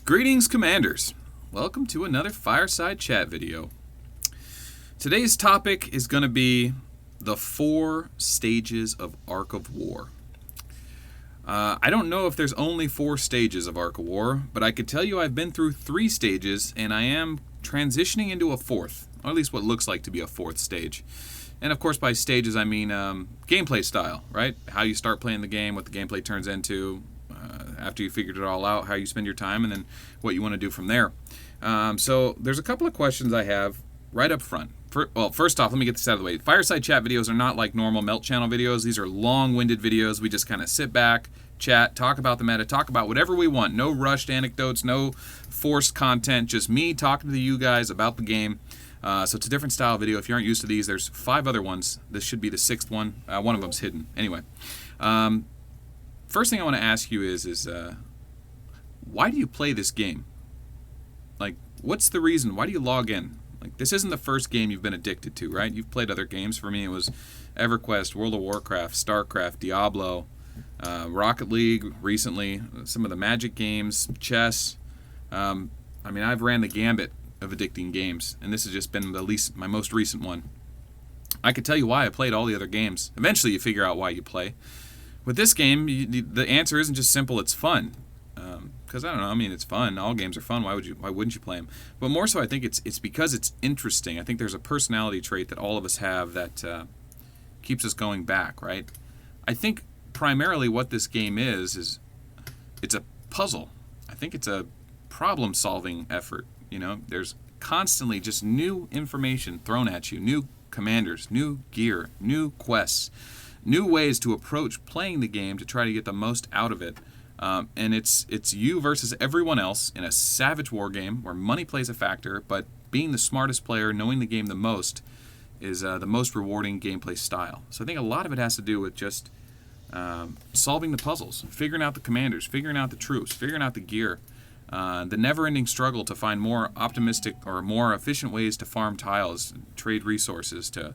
Greetings, Commanders. Welcome to another Fireside chat video. Today's topic is going to be the 4 stages of Arc of War. I don't know if there's only 4 stages of Arc of War, but I could tell you I've been through 3 stages, and I am transitioning into a 4th, or at least what looks like to be a 4th stage. And of course, by stages, I mean gameplay style, right? How you start playing the game, what the gameplay turns into, after you figured it all out, how you spend your time, and then what you want to do from there. So there's a couple of questions I have right up front. First off, let me get this out of the way. Fireside chat videos are not like normal Melt channel videos. These are long-winded videos. We just kind of sit back, chat, talk about the meta, talk about whatever we want. No rushed anecdotes, no forced content, just me talking to you guys about the game. So it's a different style video. If you aren't used to these, there's 5 other ones. This should be the 6th one. One of them's hidden. Anyway, first thing I want to ask you is why do you play this game? Like, what's the reason? Why do you log in? Like, this isn't the first game you've been addicted to, right? You've played other games. For me, it was EverQuest, World of Warcraft, StarCraft, Diablo, Rocket League recently, some of the Magic games, chess. I mean, I've ran the gambit of addicting games, and this has just been my most recent one. I could tell you why I played all the other games. Eventually, you figure out why you play. With this game, the answer isn't just simple. It's fun. Because I don't know. I mean, it's fun. All games are fun. Why wouldn't you play them? But more so, I think it's because it's interesting. I think there's a personality trait that all of us have that keeps us going back, right? I think primarily what this game is it's a puzzle. I think it's a problem-solving effort. You know, there's constantly just new information thrown at you, new commanders, new gear, new quests, new ways to approach playing the game to try to get the most out of it. And it's you versus everyone else in a savage war game where money plays a factor, but being the smartest player, knowing the game the most, is the most rewarding gameplay style. So I think a lot of it has to do with just solving the puzzles, figuring out the commanders, figuring out the troops, figuring out the gear, the never-ending struggle to find more optimistic or more efficient ways to farm tiles, trade resources, to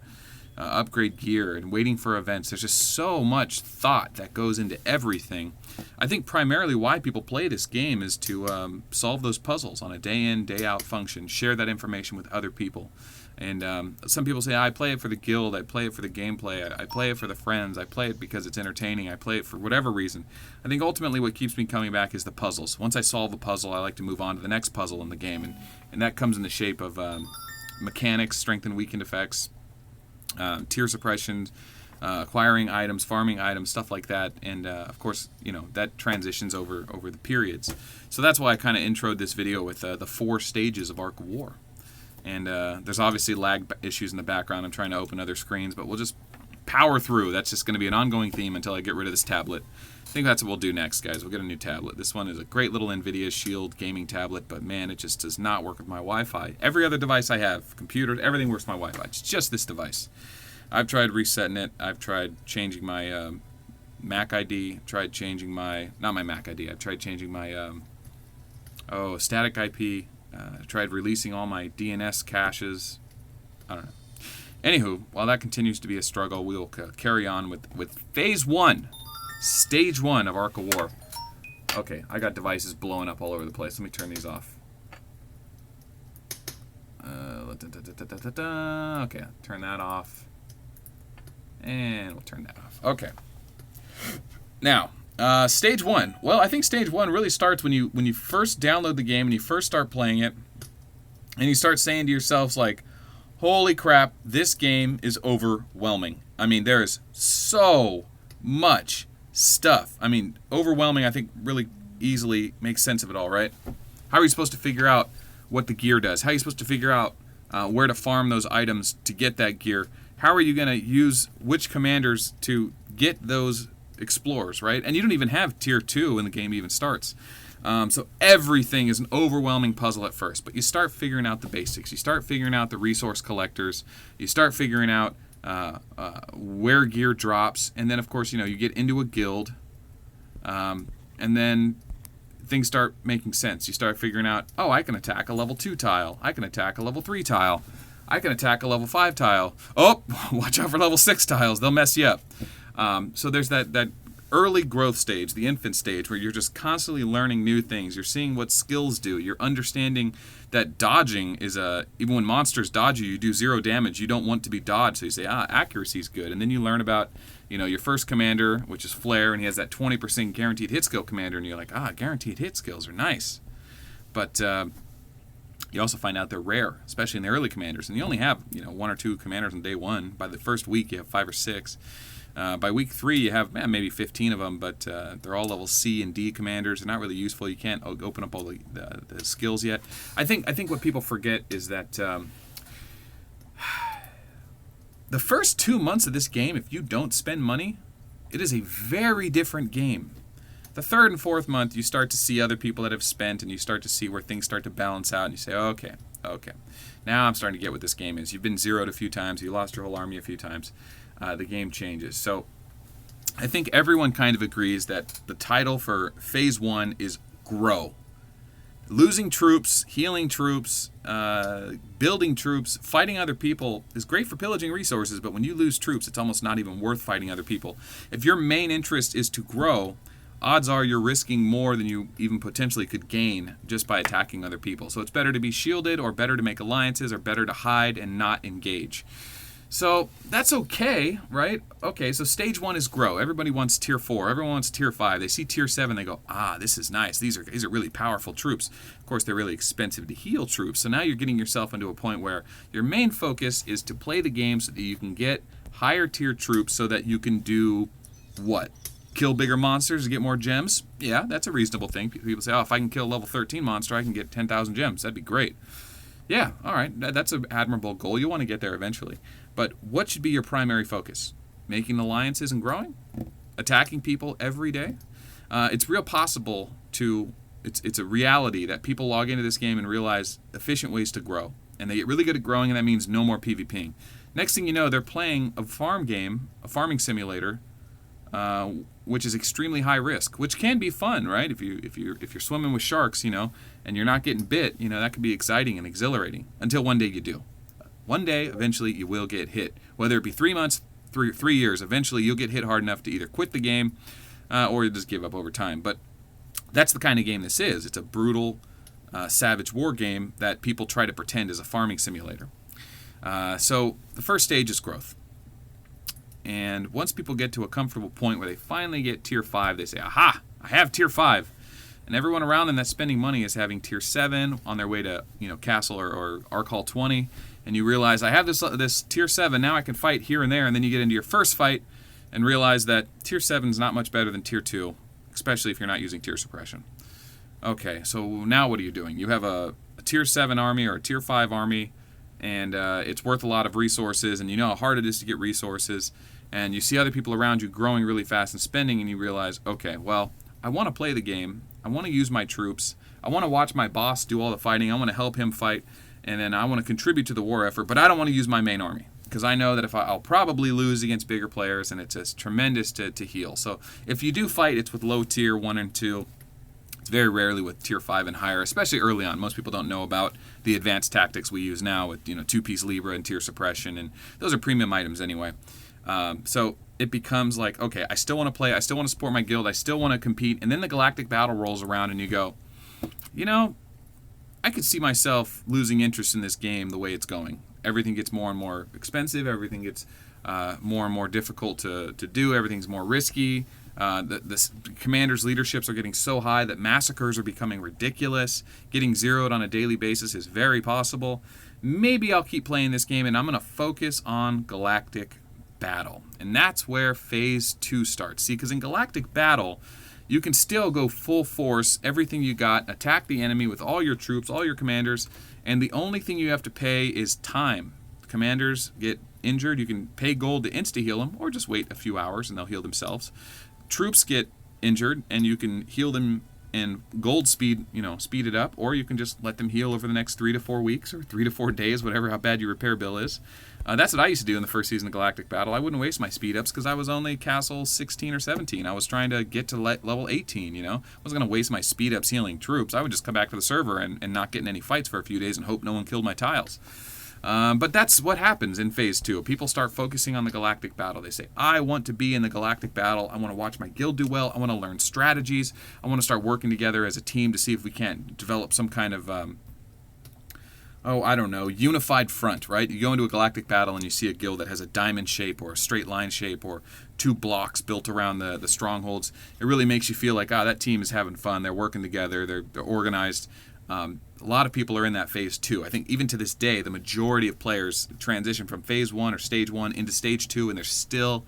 upgrade gear, and waiting for events. There's just so much thought that goes into everything. I think primarily why people play this game is to solve those puzzles on a day-in, day-out function, share that information with other people. And some people say, I play it for the guild, I play it for the gameplay, I play it for the friends, I play it because it's entertaining, I play it for whatever reason. I think ultimately what keeps me coming back is the puzzles. Once I solve a puzzle, I like to move on to the next puzzle in the game. And that comes in the shape of mechanics, strength and weakened effects, tier suppression, acquiring items, farming items, stuff like that, and of course, you know, that transitions over the periods. So that's why I kind of introed this video with the 4 stages of Arc of War. And there's obviously lag issues in the background. I'm trying to open other screens, but we'll just power through. That's just going to be an ongoing theme until I get rid of this tablet. I think that's what we'll do next, guys. We'll get a new tablet. This one is a great little NVIDIA Shield gaming tablet, but man, it just does not work with my Wi-Fi. Every other device I have, computer, everything works with my Wi-Fi. It's just this device. I've tried resetting it. I've tried changing my Mac ID. Tried changing my, not my Mac ID. I've tried changing my static IP. Tried releasing all my DNS caches. I don't know. Anywho, while that continues to be a struggle, we'll carry on with Phase 1. Stage 1 of Arc of War. Okay, I got devices blowing up all over the place. Let me turn these off. Okay, turn that off. And we'll turn that off. Okay. Now, Stage 1. Well, I think Stage 1 really starts when you first download the game and you first start playing it, and you start saying to yourselves, like, holy crap, this game is overwhelming. I mean, there is so much stuff. I mean, overwhelming, I think, really easily makes sense of it all, right? How are you supposed to figure out what the gear does? How are you supposed to figure out where to farm those items to get that gear? How are you going to use which commanders to get those explorers, right? And you don't even have Tier 2 when the game even starts. So everything is an overwhelming puzzle at first, but you start figuring out the basics. You start figuring out the resource collectors. You start figuring out where gear drops, and then of course, you get into a guild, and then things start making sense. You start figuring out, oh, I can attack a level 2 tile. I can attack a level 3 tile. I can attack a level 5 tile. Oh, watch out for level 6 tiles. They'll mess you up. So there's that early growth stage, the infant stage, where you're just constantly learning new things. You're seeing what skills do. You're understanding that dodging is even when monsters dodge you, you do 0 damage. You don't want to be dodged, so you say, accuracy's good. And then you learn about, your first commander, which is Flare, and he has that 20% guaranteed hit skill commander, and you're like, guaranteed hit skills are nice. But you also find out they're rare, especially in the early commanders. And you only have, 1 or 2 commanders on day 1. By the first week, you have 5 or 6. By week 3, you have maybe 15 of them, but they're all level C and D commanders. They're not really useful. You can't open up all the skills yet. I think what people forget is that the first 2 months of this game, if you don't spend money, it is a very different game. The 3rd and 4th month, you start to see other people that have spent, and you start to see where things start to balance out, and you say, okay. Now I'm starting to get what this game is. You've been zeroed a few times. You lost your whole army a few times. The game changes. So I think everyone kind of agrees that the title for Phase 1 is Grow. Losing troops, healing troops, building troops, fighting other people is great for pillaging resources, but when you lose troops, it's almost not even worth fighting other people. If your main interest is to grow, odds are you're risking more than you even potentially could gain just by attacking other people. So it's better to be shielded, or better to make alliances, or better to hide and not engage. So that's okay, right? Okay, so stage 1 is Grow. Everybody wants tier 4. Everyone wants tier 5. They see tier 7, they go, this is nice. These are really powerful troops. Of course, they're really expensive to heal troops. So now you're getting yourself into a point where your main focus is to play the game so that you can get higher tier troops so that you can do what? Kill bigger monsters to get more gems? Yeah, that's a reasonable thing. People say, if I can kill a level 13 monster, I can get 10,000 gems. That'd be great. Yeah, all right, that's an admirable goal. You want to get there eventually. But what should be your primary focus? Making alliances and growing? Attacking people every day? It's real possible to, it's a reality that people log into this game and realize efficient ways to grow. And they get really good at growing, and that means no more PvPing. Next thing you know, they're playing a farm game, a farming simulator, which is extremely high risk, which can be fun, right? If you're swimming with sharks, and you're not getting bit, that could be exciting and exhilarating until one day you do. One day, eventually, you will get hit. Whether it be 3 months, 3 years, eventually you'll get hit hard enough to either quit the game or you just give up over time. But that's the kind of game this is. It's a brutal, savage war game that people try to pretend is a farming simulator. So the first stage is growth. And once people get to a comfortable point where they finally get tier 5, they say, aha, I have tier 5. And everyone around them that's spending money is having tier 7 on their way to Castle or Arc Hall 20. And you realize, I have this tier 7, now I can fight here and there. And then you get into your first fight and realize that tier 7 is not much better than tier 2, especially if you're not using tier suppression. Okay, so now what are you doing? You have a tier 7 army or a tier 5 army, and it's worth a lot of resources, and you know how hard it is to get resources. And you see other people around you growing really fast and spending, and you realize, okay, well, I want to play the game. I want to use my troops. I want to watch my boss do all the fighting. I want to help him fight, and then I want to contribute to the war effort, but I don't want to use my main army because I know that if I'll probably lose against bigger players, and it's just tremendous to heal. So if you do fight, it's with low tier 1 and 2. It's very rarely with tier 5 and higher, especially early on. Most people don't know about the advanced tactics we use now with 2-piece Libra and tier suppression, and those are premium items anyway. So it becomes like, okay, I still want to play, I still want to support my guild, I still want to compete, and then the galactic battle rolls around and you go, I could see myself losing interest in this game the way it's going. Everything gets more and more expensive, everything gets more and more difficult to do, everything's more risky. The commanders' leaderships are getting so high that massacres are becoming ridiculous. Getting zeroed on a daily basis is very possible. Maybe I'll keep playing this game and I'm going to focus on galactic battle. And that's where phase 2 starts. See, because in galactic battle, you can still go full force, everything you got, attack the enemy with all your troops, all your commanders, and the only thing you have to pay is time. Commanders get injured, you can pay gold to insta-heal them, or just wait a few hours and they'll heal themselves. Troops get injured, and you can heal them in gold speed, speed it up, or you can just let them heal over the next 3 to 4 weeks, or 3 to 4 days, whatever, how bad your repair bill is. That's what I used to do in the first season of Galactic Battle. I wouldn't waste my speed ups because I was only Castle 16 or 17. I was trying to get to level 18, I wasn't going to waste my speed ups healing troops. I would just come back to the server and not get in any fights for a few days and hope no one killed my tiles. But that's what happens in Phase 2. People start focusing on the galactic battle. They say, I want to be in the galactic battle. I want to watch my guild do well. I want to learn strategies. I want to start working together as a team to see if we can't develop some kind of, I don't know, unified front, right? You go into a galactic battle and you see a guild that has a diamond shape or a straight line shape or 2 blocks built around the strongholds. It really makes you feel like, that team is having fun. They're working together. They're organized. A lot of people are in that Phase 2. I think even to this day, the majority of players transition from Phase 1 or Stage 1 into Stage 2, and they're still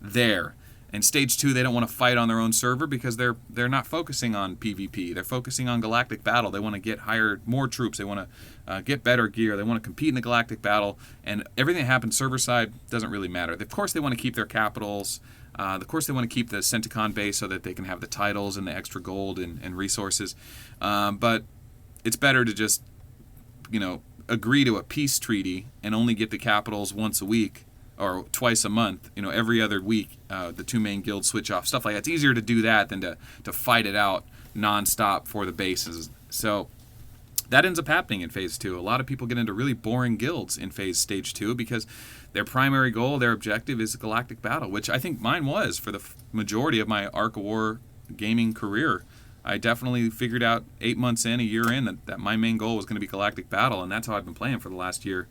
there. And Stage 2, they don't want to fight on their own server because they're not focusing on PvP. They're focusing on galactic battle. They want to get more troops. They want to get better gear. They want to compete in the galactic battle. And everything that happens server side doesn't really matter. Of course, they want to keep their capitals. Of course, they want to keep the Centicon base so that they can have the titles and the extra gold and resources. But it's better to just, agree to a peace treaty and only get the capitals once a week or twice a month. Every other week, the 2 main guilds switch off, stuff like that. It's easier to do that than to fight it out nonstop for the bases. So that ends up happening in Phase 2. A lot of people get into really boring guilds in Stage 2 because their primary goal, their objective is galactic battle, which I think mine was for the majority of my Arc of War gaming career. I definitely figured out 8 months in, a year in, that my main goal was going to be galactic battle, and that's how I've been playing for the last year.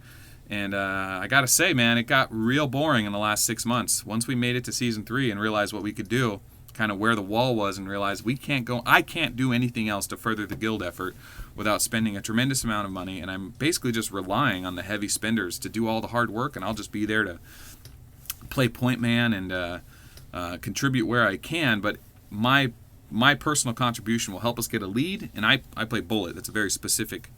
And I got to say, man, it got real boring in the last 6 months. Once we made it to Season 3 and realized what we could do, kind of where the wall was, and realized I can't do anything else to further the guild effort without spending a tremendous amount of money, and I'm basically just relying on the heavy spenders to do all the hard work, and I'll just be there to play point man and contribute where I can, but my personal contribution will help us get a lead, and I play Bullet. That's a very specific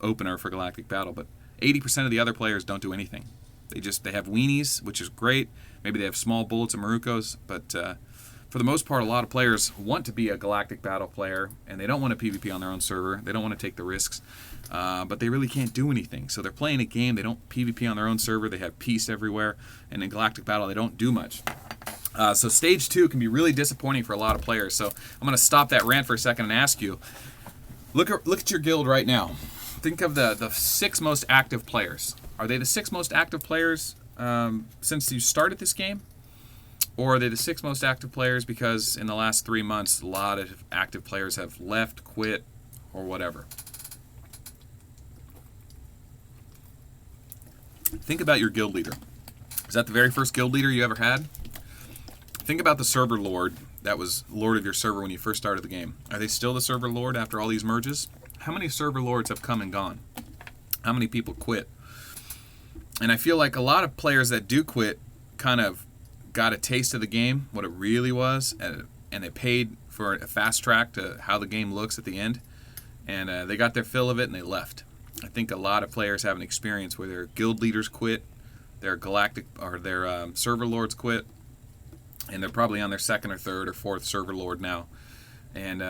opener for Galactic Battle, but 80% of the other players don't do anything. They have weenies, which is great. Maybe they have small bullets and Marucos, but for the most part, a lot of players want to be a Galactic Battle player, and they don't want to PvP on their own server. They don't want to take the risks, but they really can't do anything. So they're playing a game. They don't PvP on their own server. They have peace everywhere, and in Galactic Battle, they don't do much. So Stage 2 can be really disappointing for a lot of players. So I'm going to stop that rant for a second and ask you, look at your guild right now. Think of the 6 most active players. Are they the 6 most active players since you started this game? Or are they the 6 most active players because in the last 3 months, a lot of active players have left, quit, or whatever? Think about your guild leader. Is that the very first guild leader you ever had? Think about the server lord that was lord of your server when you first started the game. Are they still the server lord after all these merges? How many server lords have come and gone? How many people quit? And I feel like a lot of players that do quit kind of got a taste of the game, what it really was, and they paid for a fast track to how the game looks at the end, and they got their fill of it and they left. I think a lot of players have an experience where their guild leaders quit, their galactic or their server lords quit, and they're probably on their 2nd or 3rd or 4th server lord now, and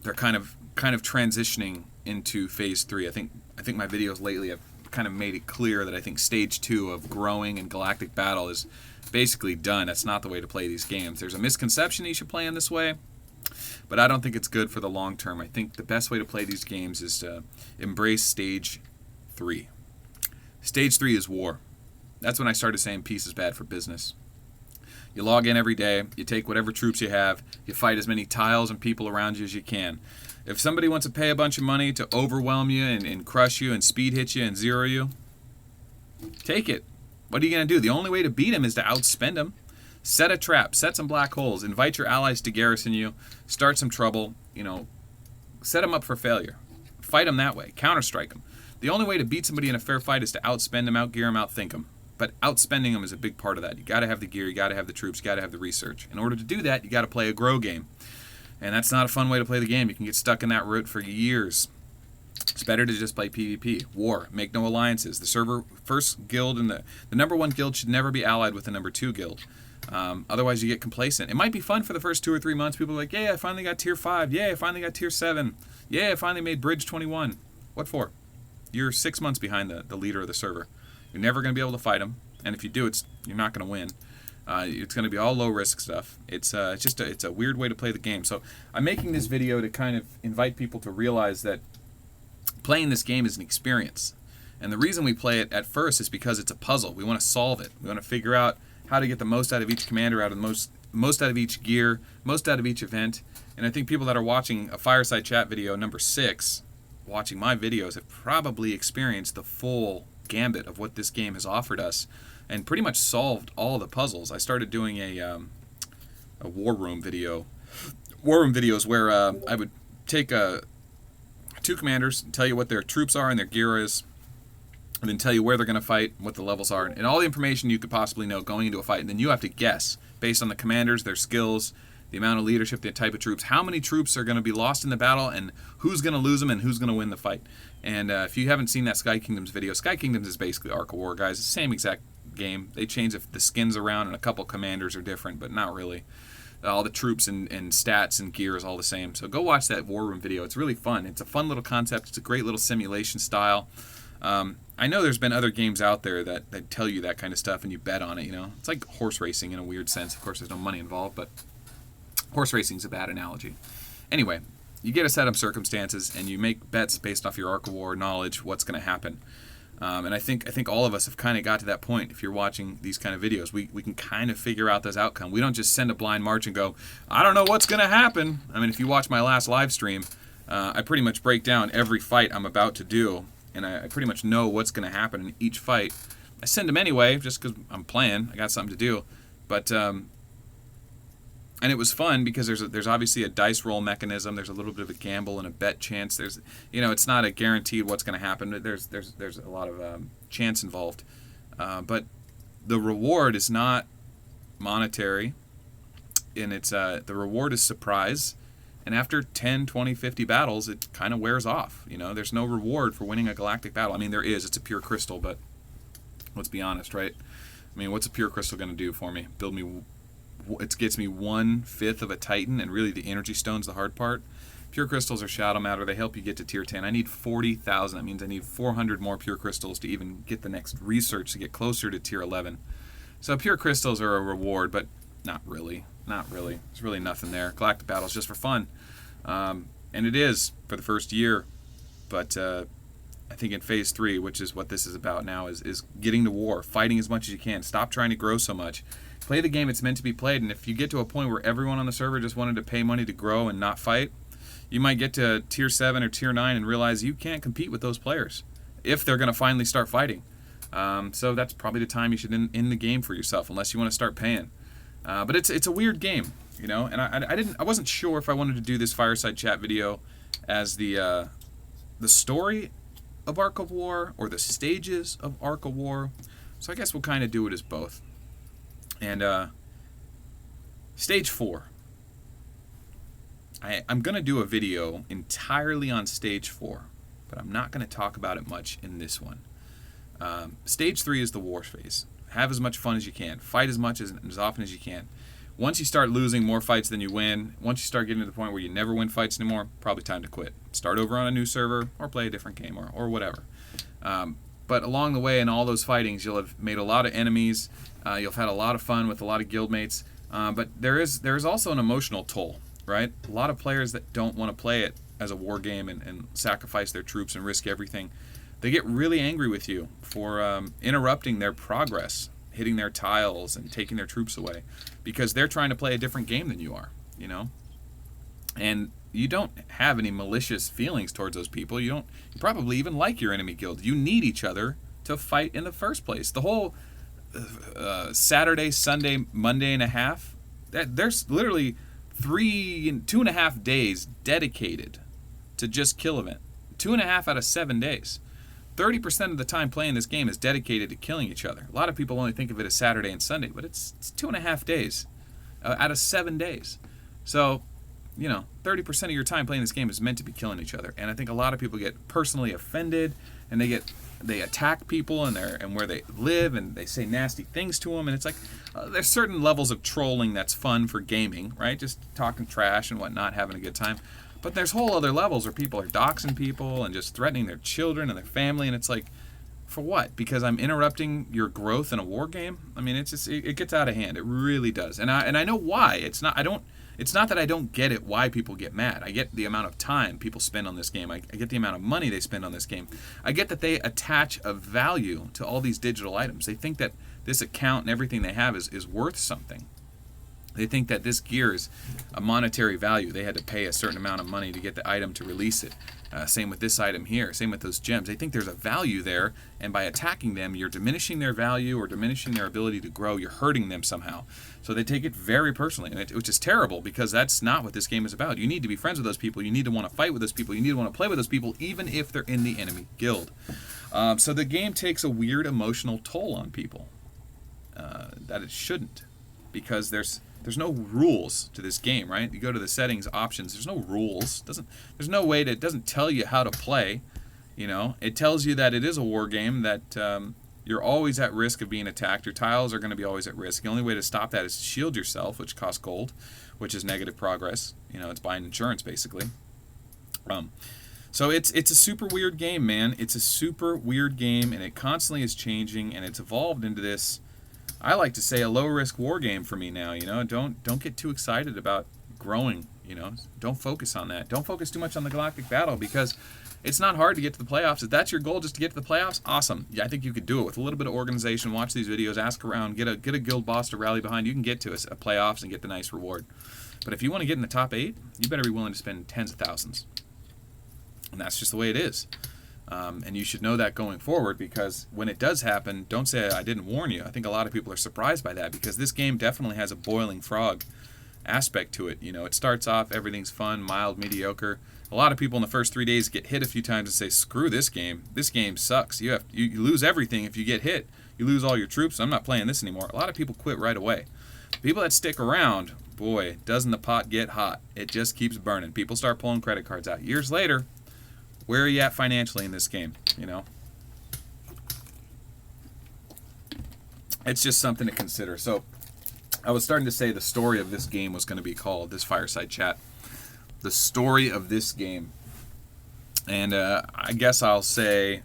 they're kind of transitioning into Phase 3. I think my videos lately have kind of made it clear that I think Stage 2 of growing in Galactic Battle is basically done. That's not the way to play these games. There's a misconception that you should play in this way, but I don't think it's good for the long term. I think the best way to play these games is to embrace Stage 3. Stage 3 is war. That's when I started saying peace is bad for business. You log in every day, you take whatever troops you have, you fight as many tiles and people around you as you can. If somebody wants to pay a bunch of money to overwhelm you and crush you and speed hit you and zero you, take it. What are you going to do? The only way to beat him is to outspend him. Set a trap, set some black holes, invite your allies to garrison you, start some trouble, set them up for failure. Fight them that way, counter-strike them. The only way to beat somebody in a fair fight is to outspend them, outgear them, outthink them. But outspending them is a big part of that. You got to have the gear, you got to have the troops, you got to have the research. In order to do that, you got to play a grow game. And that's not a fun way to play the game. You can get stuck in that rut for years. It's better to just play PvP. War. Make no alliances. The server first guild and the number 1 guild should never be allied with the number 2 guild. Otherwise, you get complacent. It might be fun for the first 2 or 3 months. People are like, yeah, I finally got tier 5. Yeah, I finally got tier 7. Yeah, I finally made bridge 21. What for? You're 6 months behind the leader of the server. You're never going to be able to fight him. And if you do, you're not going to win. It's going to be all low-risk stuff. It's a weird way to play the game. So I'm making this video to kind of invite people to realize that playing this game is an experience. And the reason we play it at first is because it's a puzzle. We want to solve it. We want to figure out how to get the most out of each commander, out of the most out of each gear, most out of each event. And I think people that are watching a Fireside Chat video number 6, watching my videos, have probably experienced the full gambit of what this game has offered us and pretty much solved all the puzzles. I started doing a war room video. War room videos where I would take 2 commanders, tell you what their troops are and their gear is, and then tell you where they're going to fight, what the levels are, and all the information you could possibly know going into a fight. And then you have to guess, based on the commanders, their skills, the amount of leadership, the type of troops, how many troops are going to be lost in the battle, and who's going to lose them, and who's going to win the fight. And if you haven't seen that Sky Kingdoms video, Sky Kingdoms is basically Ark of War, guys. It's the same exact game. They change the skins around, and a couple commanders are different, but not really. All the troops and stats and gear is all the same. So go watch that War Room video. It's really fun. It's a fun little concept. It's a great little simulation style. I know there's been other games out there that tell you that kind of stuff and you bet on it, you know. It's like horse racing in a weird sense. Of course, there's no money involved, but horse racing is a bad analogy. Anyway, you get a set of circumstances and you make bets based off your Ark of War knowledge, what's going to happen. And I think all of us have kind of got to that point. If you're watching these kind of videos, we can kind of figure out this outcome. We don't just send a blind march and go, I don't know what's going to happen. I mean, if you watch my last live stream, I pretty much break down every fight I'm about to do, and I pretty much know what's going to happen in each fight. I send them anyway, just because I'm playing. I got something to do. But and it was fun because there's obviously a dice roll mechanism. There's a little bit of a gamble and a bet chance. There's, you know, it's not a guaranteed what's going to happen. There's a lot of chance involved. But the reward is not monetary, and it's the reward is surprise. And after 10, 20, 50 battles, it kind of wears off. You know, there's no reward for winning a galactic battle. I mean, there is. It's a pure crystal, but let's be honest, right? I mean, what's a pure crystal going to do for me? It gets me 1/5 of a Titan, and really the energy stone's the hard part. Pure crystals are shadow matter. They help you get to tier 10. I need 40,000. That means I need 400 more pure crystals to even get the next research to get closer to tier 11. So pure crystals are a reward, but not really. Not really. There's really nothing there. Galactic battle's just for fun. And it is for the first year. But I think in phase 3, which is what this is about now, is getting to war, fighting as much as you can. Stop trying to grow so much. Play the game it's meant to be played, and if you get to a point where everyone on the server just wanted to pay money to grow and not fight, you might get to tier 7 or tier 9 and realize you can't compete with those players if they're going to finally start fighting. So that's probably the time you should end the game for yourself, unless you want to start paying. But it's a weird game, you know, and I wasn't sure if I wanted to do this Fireside Chat video as the story of Ark of War or the stages of Ark of War. So I guess we'll kind of do it as both. And stage 4. I'm going to do a video entirely on stage 4, but I'm not going to talk about it much in this one. Stage 3 is the war phase. Have as much fun as you can. Fight as much as often as you can. Once you start losing more fights than you win, once you start getting to the point where you never win fights anymore, probably time to quit. Start over on a new server or play a different game or whatever. But along the way in all those fightings, you'll have made a lot of enemies. You'll have had a lot of fun with a lot of guildmates. But there is also an emotional toll, right? A lot of players that don't want to play it as a war game and sacrifice their troops and risk everything, they get really angry with you for interrupting their progress, hitting their tiles and taking their troops away, because they're trying to play a different game than you are, you know? And you don't have any malicious feelings towards those people. You probably even like your enemy guild. You need each other to fight in the first place. The whole Saturday, Sunday, Monday and a half, there's literally 2.5 days dedicated to just kill event. 2.5 out of 7 days. 30% of the time playing this game is dedicated to killing each other. A lot of people only think of it as Saturday and Sunday, but it's 2.5 days out of 7 days. So, you know, 30% of your time playing this game is meant to be killing each other. And I think a lot of people get personally offended, and they attack people and where they live, and they say nasty things to them. And it's like there's certain levels of trolling that's fun for gaming, right? Just talking trash and whatnot, having a good time. But there's whole other levels where people are doxing people and just threatening their children and their family, and it's like, for what? Because I'm interrupting your growth in a war game? I mean, it gets out of hand. It really does. And I know why. It's not that I don't get it why people get mad. I get the amount of time people spend on this game. I get the amount of money they spend on this game. I get that they attach a value to all these digital items. They think that this account and everything they have is worth something. They think that this gear is a monetary value. They had to pay a certain amount of money to get the item to release it. Same with this item here. Same with those gems. They think there's a value there, and by attacking them, you're diminishing their value or diminishing their ability to grow. You're hurting them somehow. So they take it very personally, which is terrible because that's not what this game is about. You need to be friends with those people. You need to want to fight with those people. You need to want to play with those people, even if they're in the enemy guild. So the game takes a weird emotional toll on people that it shouldn't, because there's no rules to this game, right? You go to the settings options. There's no rules. There's no way it doesn't tell you how to play. You know, it tells you that it is a war game, that you're always at risk of being attacked. Your tiles are going to be always at risk. The only way to stop that is to shield yourself, which costs gold, which is negative progress. You know, it's buying insurance basically. So it's a super weird game, man. It's a super weird game, and it constantly is changing, and it's evolved into this, I like to say, a low-risk war game for me now. You know, don't get too excited about growing. You know, don't focus on that. Don't focus too much on the galactic battle, because it's not hard to get to the playoffs. If that's your goal, just to get to the playoffs, awesome. Yeah, I think you could do it with a little bit of organization. Watch these videos, ask around, get a guild boss to rally behind. You can get to a playoffs and get the nice reward. But if you want to get in the top 8, you better be willing to spend tens of thousands. And that's just the way it is. And you should know that going forward, because when it does happen, don't say I didn't warn you. I think a lot of people are surprised by that, because this game definitely has a boiling frog aspect to it. You know, it starts off, everything's fun, mild, mediocre. A lot of people in the first 3 days get hit a few times and say, screw this game. This game sucks. You lose everything if you get hit. You lose all your troops. I'm not playing this anymore. A lot of people quit right away. People that stick around, boy, doesn't the pot get hot. It just keeps burning. People start pulling credit cards out. Years later, where are you at financially in this game, you know? It's just something to consider. So I was starting to say the story of this game was going to be called, this Fireside Chat, the story of this game. And I guess I'll say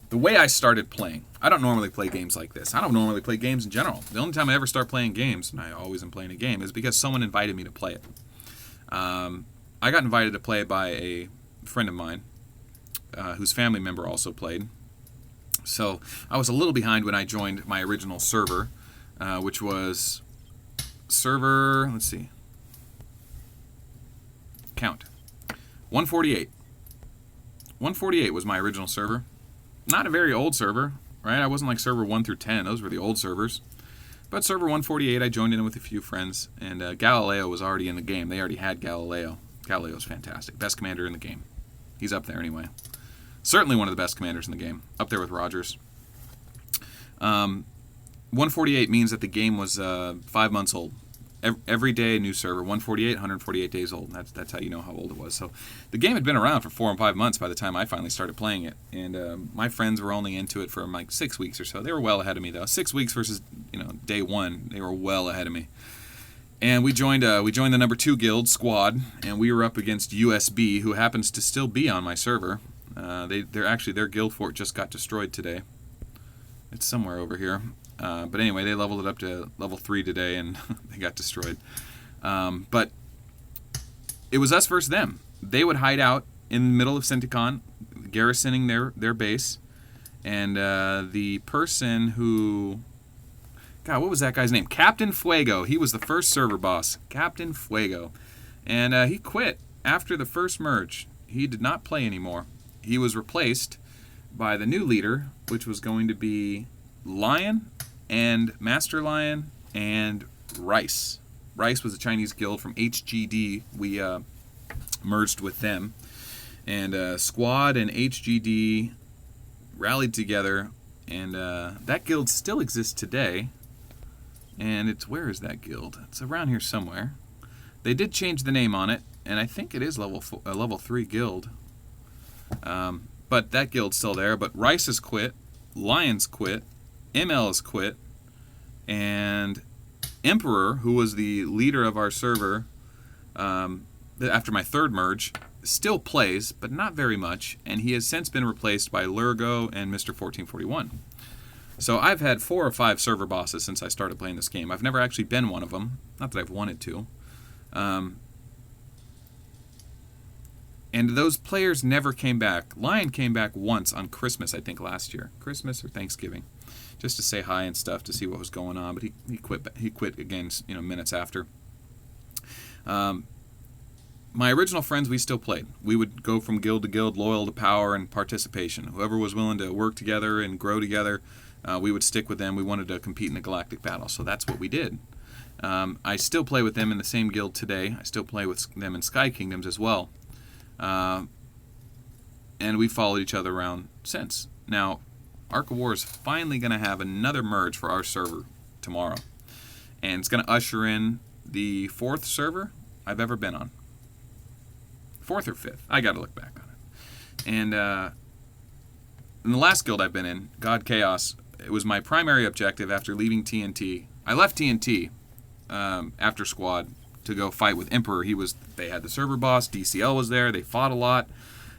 the way I started playing. I don't normally play games like this. I don't normally play games in general. The only time I ever start playing games, and I always am playing a game, is because someone invited me to play it. I got invited to play by a friend of mine whose family member also played. So I was a little behind when I joined my original server, which was server, let's see, count, 148. 148 was my original server. Not a very old server, right? I wasn't like server 1 through 10. Those were the old servers. But server 148, I joined in with a few friends, and Galileo was already in the game. They already had Galileo. Galileo's fantastic. Best commander in the game. He's up there anyway. Certainly one of the best commanders in the game. Up there with Rogers. 148 means that the game was 5 months old. Every day, a new server. 148, 148 days old. That's how you know how old it was. So the game had been around for 4 and 5 months by the time I finally started playing it. And my friends were only into it for like 6 weeks or so. They were well ahead of me, though. 6 weeks versus, day one. They were well ahead of me. And we joined the number 2 guild, Squad, and we were up against USB, who happens to still be on my server. Their guild fort just got destroyed today. It's somewhere over here. But anyway, they leveled it up to level 3 today, and they got destroyed. But it was us versus them. They would hide out in the middle of Centicon, garrisoning their base. And the person who... God, what was that guy's name? Captain Fuego. He was the first server boss. Captain Fuego. And he quit after the first merge. He did not play anymore. He was replaced by the new leader, which was going to be Lion and Master Lion and Rice. Rice was a Chinese guild from HGD. We merged with them. And Squad and HGD rallied together. And that guild still exists today. And where is that guild? It's around here somewhere. They did change the name on it, and I think it is level 3 guild. But that guild's still there. But Rice has quit, Lion's quit, ML has quit, and Emperor, who was the leader of our server after my third merge, still plays, but not very much, and he has since been replaced by Lurgo and Mr. 1441. So I've had 4 or 5 server bosses since I started playing this game. I've never actually been one of them. Not that I've wanted to. And those players never came back. Lion came back once on Christmas, I think, last year. Christmas or Thanksgiving. Just to say hi and stuff, to see what was going on. But he quit. He quit again, minutes after. My original friends, we still played. We would go from guild to guild, loyal to power and participation. Whoever was willing to work together and grow together, we would stick with them. We wanted to compete in the galactic battle, so that's what we did. I still play with them in the same guild today. I still play with them in Sky Kingdoms as well. And we followed each other around since. Now, Ark of War is finally going to have another merge for our server tomorrow. And it's going to usher in the 4th server I've ever been on. 4th or 5th. I got to look back on it. And in the last guild I've been in, God Chaos, it was my primary objective after leaving TNT. I left TNT after Squad to go fight with Emperor. They had the server boss, DCL was there, they fought a lot,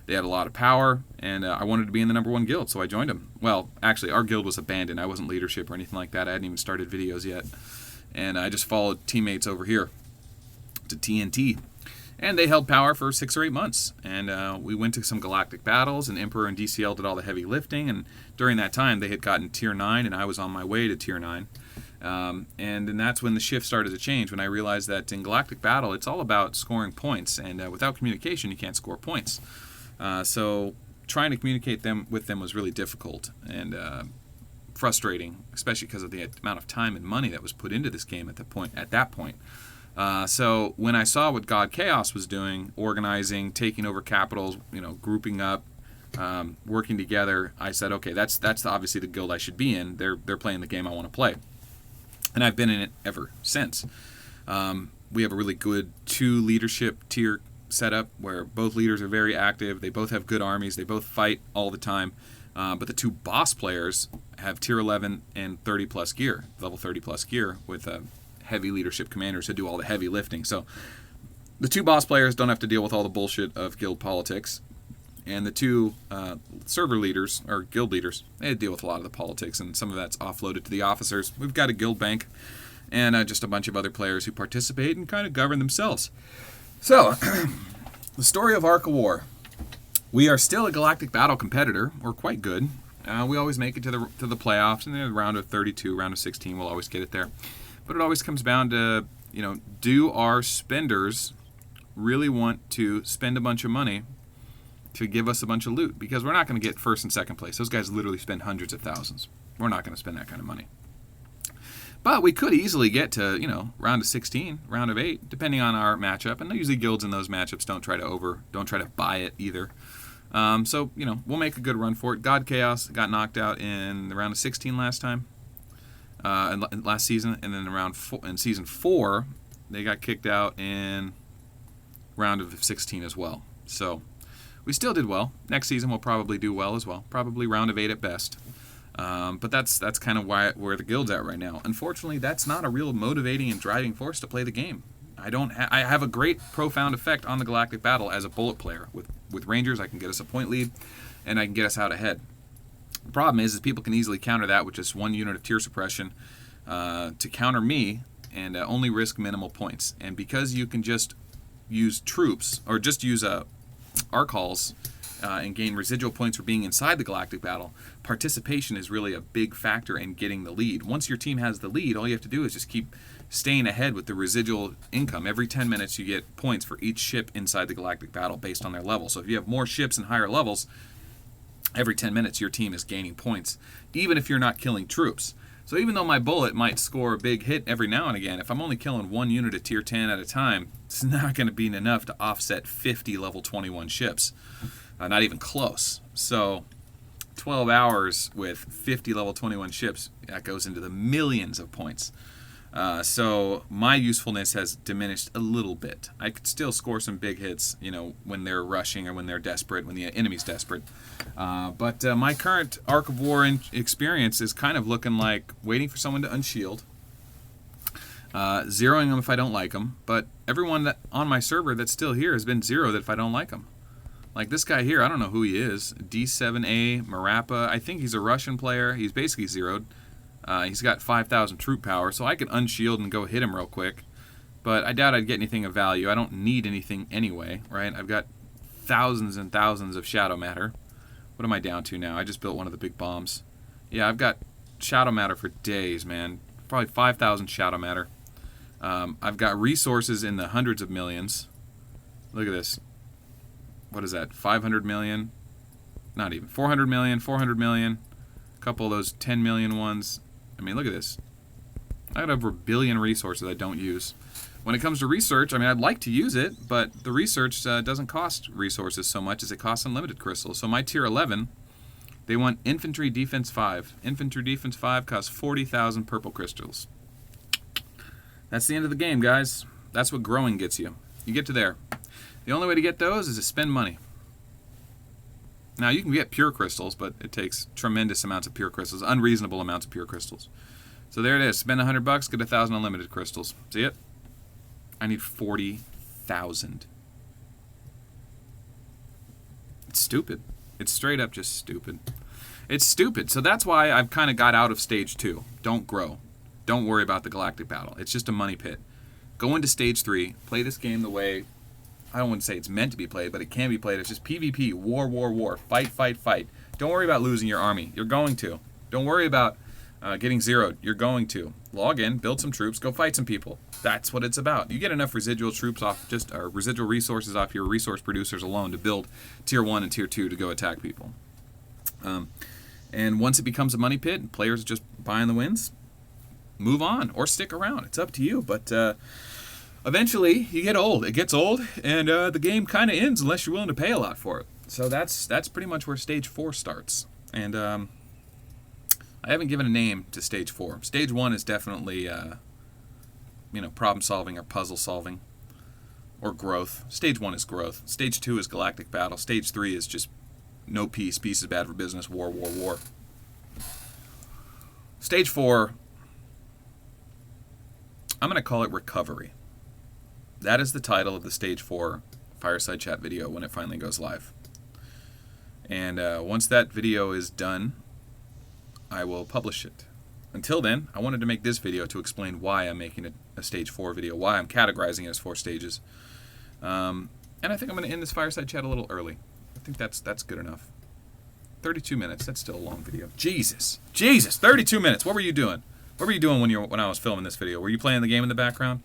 they had a lot of power, and I wanted to be in the #1 guild, so I joined them. Well, actually, our guild was abandoned. I wasn't leadership or anything like that. I hadn't even started videos yet. And I just followed teammates over here to TNT. And they held power for 6 or 8 months. And we went to some galactic battles, and Emperor and DCL did all the heavy lifting. And during that time, they had gotten Tier 9, and I was on my way to Tier 9. And then that's when the shift started to change, when I realized that in galactic battle, it's all about scoring points. And without communication, you can't score points. So trying to communicate with them was really difficult and frustrating, especially because of the amount of time and money that was put into this game at that point. So when I saw what God Chaos was doing, organizing, taking over capitals, grouping up, working together, I said, okay, that's obviously the guild I should be in. They're playing the game I want to play, and I've been in it ever since. We have a really good 2 leadership tier setup where both leaders are very active. They both have good armies. They both fight all the time. But the 2 boss players have Tier 11 and 30 plus gear, level 30 plus gear, with heavy leadership commanders who do all the heavy lifting. So the 2 boss players don't have to deal with all the bullshit of guild politics. And the 2 server leaders, or guild leaders, they deal with a lot of the politics, and some of that's offloaded to the officers. We've got a guild bank and just a bunch of other players who participate and kind of govern themselves. So, the story of Ark of War. We are still a galactic battle competitor. We're quite good. We always make it to the playoffs, and then the round of 32, round of 16, we'll always get it there. But it always comes down to, do our spenders really want to spend a bunch of money to give us a bunch of loot? Because we're not going to get 1st and 2nd place. Those guys literally spend hundreds of thousands. We're not going to spend that kind of money. But we could easily get to, round of 16, round of 8, depending on our matchup. And usually guilds in those matchups don't try to buy it either. So, we'll make a good run for it. God Chaos got knocked out in the round of 16 last time. Last season, and then in season 4, they got kicked out in round of 16 as well. So we still did well. Next season we'll probably do well as well. Probably round of 8 at best. But that's kind of where the guild's at right now. Unfortunately, that's not a real motivating and driving force to play the game. I have a great profound effect on the galactic battle as a bullet player. With Rangers, I can get us a point lead, and I can get us out ahead. The problem is people can easily counter that with just 1 unit of tier suppression to counter me and only risk minimal points. And because you can just use troops or just use arc halls and gain residual points for being inside the galactic battle, participation is really a big factor in getting the lead. Once your team has the lead, all you have to do is just keep staying ahead with the residual income. Every 10 minutes you get points for each ship inside the galactic battle based on their level. So if you have more ships and higher levels, every 10 minutes your team is gaining points, even if you're not killing troops. So even though my bullet might score a big hit every now and again, if I'm only killing 1 unit of tier 10 at a time, it's not going to be enough to offset 50 level 21 ships. Not even close. So 12 hours with 50 level 21 ships, that goes into the millions of points. So my usefulness has diminished a little bit. I could still score some big hits, when they're rushing or when they're desperate, when the enemy's desperate. But my current Ark of War experience is kind of looking like waiting for someone to unshield, zeroing them if I don't like them. But everyone on my server that's still here has been zeroed if I don't like them. Like this guy here, I don't know who he is. D7A Marappa. I think he's a Russian player. He's basically zeroed. He's got 5,000 troop power, so I could unshield and go hit him real quick. But I doubt I'd get anything of value. I don't need anything anyway, right? I've got thousands and thousands of shadow matter. What am I down to now? I just built one of the big bombs. Yeah, I've got shadow matter for days, man. Probably 5,000 shadow matter. I've got resources in the hundreds of millions. Look at this. What is that? 500 million? Not even. 400 million, 400 million. A couple of those 10 million ones. I mean, look at this. I got over 1 billion resources I don't use. When it comes to research, I mean, I'd like to use it, but the research doesn't cost resources so much as it costs unlimited crystals. So my tier 11, they want infantry defense 5. Infantry defense 5 costs 40,000 purple crystals. That's the end of the game, guys. That's what growing gets you. You get to there. The only way to get those is to spend money. Now, you can get pure crystals, but it takes tremendous amounts of pure crystals, unreasonable amounts of pure crystals. So there it is. Spend $100, get 1,000 unlimited crystals. See it? I need 40,000. It's stupid. It's straight up just stupid. It's stupid. So that's why I've kind of got out of stage 2. Don't grow. Don't worry about the galactic battle. It's just a money pit. Go into stage 3. Play this game the way, I don't want to say it's meant to be played, but it can be played. It's just PvP. War, war, war. Fight, fight, fight. Don't worry about losing your army. You're going to. Don't worry about getting zeroed. You're going to. Log in, build some troops, go fight some people. That's what it's about. You get enough residual troops off, residual resources off your resource producers alone to build tier 1 and tier 2 to go attack people. And once it becomes a money pit, players just buying the wins, move on or stick around. It's up to you. But eventually you get old. It gets old, and the game kind of ends unless you're willing to pay a lot for it. So that's pretty much where stage 4 starts. And I haven't given a name to stage 4. Stage 1 is definitely problem solving or puzzle solving or growth. Stage 1 is growth. Stage 2 is galactic battle. Stage 3 is just no peace. Peace is bad for business. War, war, war. Stage 4, I'm going to call it recovery. That is the title of the stage 4 Fireside Chat video when it finally goes live. And once that video is done, I will publish it. Until then, I wanted to make this video to explain why I'm making a stage 4 video, why I'm categorizing it as 4 stages. And I think I'm going to end this Fireside Chat a little early. I think that's good enough. 32 minutes, that's still a long video. Jesus, 32 minutes. What were you doing? What were you doing when I was filming this video? Were you playing the game in the background?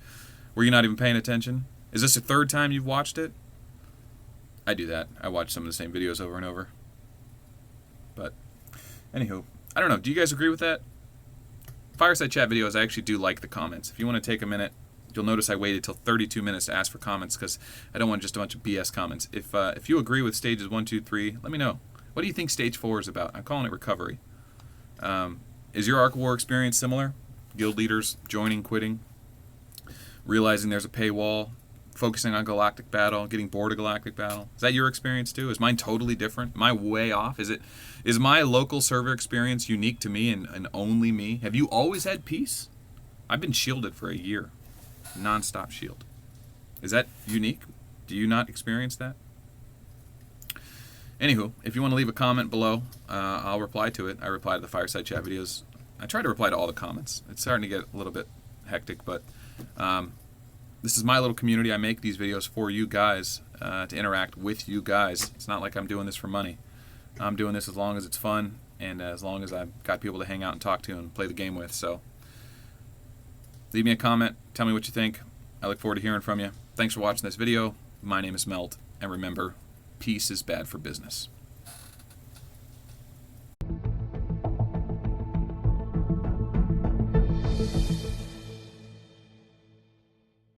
Were you not even paying attention? Is this the 3rd time you've watched it? I do that. I watch some of the same videos over and over. But, anywho, I don't know. Do you guys agree with that? Fireside Chat videos, I actually do like the comments. If you want to take a minute, you'll notice I waited till 32 minutes to ask for comments because I don't want just a bunch of BS comments. If you agree with stages 1, 2, 3, let me know. What do you think stage 4 is about? I'm calling it recovery. Is your Arc War experience similar? Guild leaders joining, quitting, realizing there's a paywall, focusing on galactic battle, getting bored of galactic battle. Is that your experience too? Is mine totally different? Am I way off? Is my local server experience unique to me and only me? Have you always had peace? I've been shielded for a year. Non-stop shield. Is that unique? Do you not experience that? Anywho, if you want to leave a comment below, I'll reply to it. I reply to the Fireside Chat videos. I try to reply to all the comments. It's starting to get a little bit hectic, but this is my little community. I make these videos for you guys, to interact with you guys. It's not like I'm doing this for money. I'm doing this as long as it's fun and as long as I've got people to hang out and talk to and play the game with. So leave me a comment. Tell me what you think. I look forward to hearing from you. Thanks for watching this video. My name is Melt, and remember, peace is bad for business.